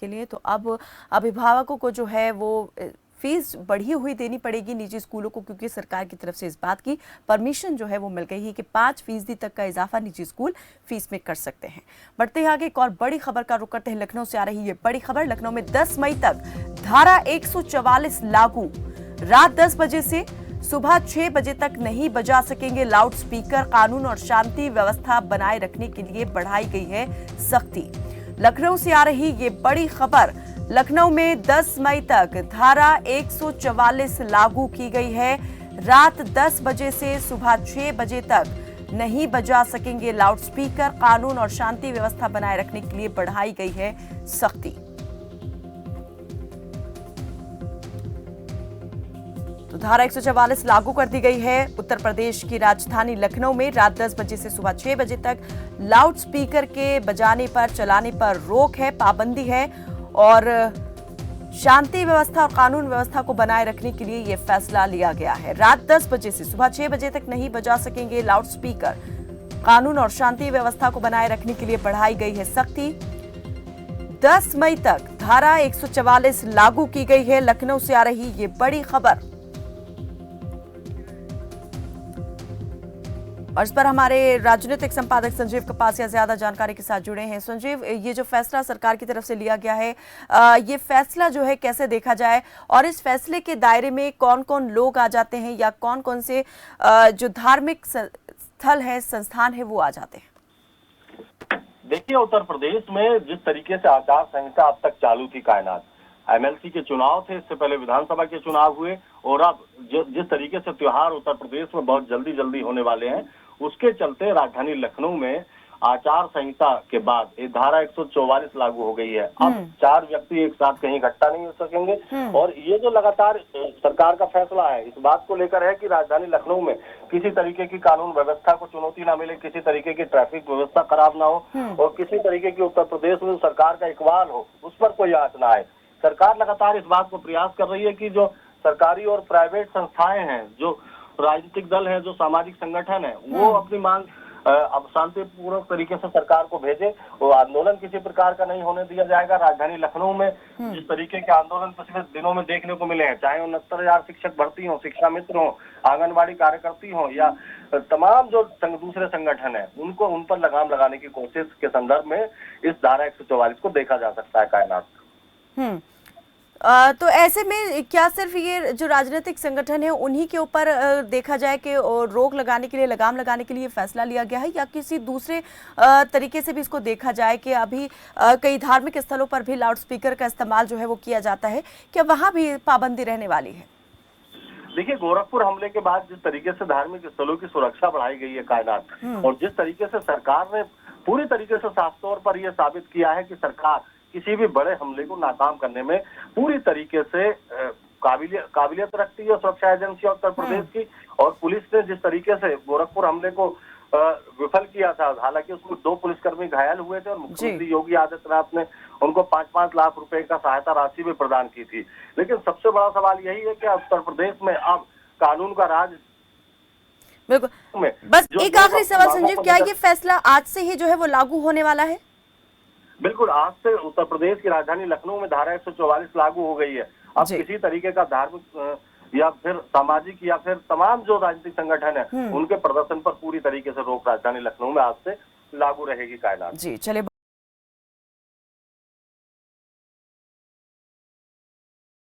के लिए। तो अब अभिभावकों को जो है वो फीस बढ़ी हुई देनी पड़ेगी निजी स्कूलों को, क्योंकि सरकार की तरफ से इस बात की परमिशन जो है वो मिल गई है कि 5% तक का इजाफा निजी स्कूल फीस में कर सकते हैं। बढ़ते हैं आगे, एक और बड़ी खबर का रुख करते हैं। लखनऊ से आ रही ये बड़ी खबर। लखनऊ में 10 मई तक धारा 144 लागू। रात 10 बजे से सुबह 6 बजे तक नहीं बजा सकेंगे लाउड स्पीकर। कानून और शांति व्यवस्था बनाए रखने के लिए बढ़ाई गई है सख्ती। लखनऊ से आ रही ये बड़ी खबर। लखनऊ में 10 मई तक धारा 144 लागू की गई है। रात 10 बजे से सुबह 6 बजे तक नहीं बजा सकेंगे लाउड स्पीकर। कानून और शांति व्यवस्था बनाए रखने के लिए बढ़ाई गई है सख्ती। तो धारा 144 लागू कर दी गई है। उत्तर प्रदेश की राजधानी लखनऊ में रात 10 बजे से सुबह 6 बजे तक लाउड स्पीकर के बजाने पर, चलाने पर रोक है, पाबंदी है और शांति व्यवस्था और कानून व्यवस्था को बनाए रखने के लिए यह फैसला लिया गया है। रात 10 बजे से सुबह 6 बजे तक नहीं बजा सकेंगे लाउड स्पीकर। कानून और शांति व्यवस्था को बनाए रखने के लिए बढ़ाई गई है सख्ती। 10 मई तक धारा 144 लागू की गई है। लखनऊ से आ रही ये बड़ी खबर और इस पर हमारे राजनीतिक संपादक संजीव कपासिया ज्यादा जानकारी के साथ जुड़े हैं। संजीव, ये जो फैसला सरकार की तरफ से लिया गया है, ये फैसला जो है कैसे देखा जाए और इस फैसले के दायरे में कौन कौन लोग आ जाते हैं या कौन कौन से जो धार्मिक स्थल है, संस्थान है, वो आ जाते हैं? देखिए, उत्तर प्रदेश में जिस तरीके से आचार संहिता अब तक चालू थी, कायनात एमएलसी के चुनाव थे, इससे पहले विधानसभा के चुनाव हुए और अब जिस तरीके से त्योहार उत्तर प्रदेश में बहुत जल्दी जल्दी होने वाले हैं, उसके चलते राजधानी लखनऊ में आचार संहिता के बाद ये धारा 144 लागू हो गई है। अब 4 व्यक्ति एक साथ कहीं इकट्ठा नहीं हो सकेंगे और ये जो लगातार सरकार का फैसला है इस बात को लेकर है कि राजधानी लखनऊ में किसी तरीके की कानून व्यवस्था को चुनौती ना मिले, किसी तरीके की ट्रैफिक व्यवस्था खराब ना हो और किसी तरीके की उत्तर प्रदेश में सरकार का इकबाल हो, उस पर कोई आंच ना आए। सरकार लगातार इस बात को प्रयास कर रही है कि जो सरकारी और प्राइवेट संस्थाएं हैं, जो राजनीतिक दल है, जो सामाजिक संगठन है, वो अपनी मांग अब शांतिपूर्वक तरीके से सरकार को भेजे। वो आंदोलन किसी प्रकार का नहीं होने दिया जाएगा। राजधानी लखनऊ में जिस तरीके के आंदोलन पिछले दिनों में देखने को मिले हैं, चाहे 69,000 शिक्षक भर्ती हो, शिक्षा मित्र हो, आंगनबाड़ी कार्यकर्ती हो या तमाम जो दूसरे संगठन है, उनको उन पर लगाम लगाने की कोशिश के संदर्भ में इस धारा 144 को देखा जा सकता है। कायनात तो ऐसे में क्या सिर्फ ये जो राजनीतिक संगठन है उन्हीं के ऊपर देखा जाए कि रोक लगाने के लिए, लगाम लगाने के लिए फैसला लिया गया है या किसी दूसरे तरीके से भी इसको देखा जाए कि अभी कई धार्मिक स्थलों पर भी लाउड स्पीकर का इस्तेमाल जो है वो किया जाता है, क्या वहां भी पाबंदी रहने वाली है? देखिए, गोरखपुर हमले के बाद जिस तरीके से धार्मिक स्थलों की सुरक्षा बढ़ाई गई है, कायनात, और जिस तरीके से सरकार ने पूरी तरीके से साफ तौर पर यह साबित किया है कि सरकार किसी भी बड़े हमले को नाकाम करने में पूरी तरीके से काबिलियत रखती है। सुरक्षा एजेंसियां उत्तर प्रदेश की और पुलिस ने जिस तरीके से गोरखपुर हमले को विफल किया था, हालांकि उसमें 2 पुलिसकर्मी घायल हुए थे और मुख्यमंत्री योगी आदित्यनाथ ने उनको 5-5 लाख रुपए का सहायता राशि भी प्रदान की थी। लेकिन सबसे बड़ा सवाल यही है कि उत्तर प्रदेश में अब कानून का राज। बिल्कुल, बस एक आखिरी सवाल संजीव, क्या ये फैसला आज से ही जो है वो लागू होने वाला है? बिल्कुल, आज से उत्तर प्रदेश की राजधानी लखनऊ में धारा 144 लागू हो गई है। अब किसी तरीके का धार्मिक या फिर सामाजिक या फिर तमाम जो राजनीतिक संगठन है उनके प्रदर्शन पर पूरी तरीके से रोक राजधानी लखनऊ में आज से लागू रहेगी। कायनात जी, चलिए।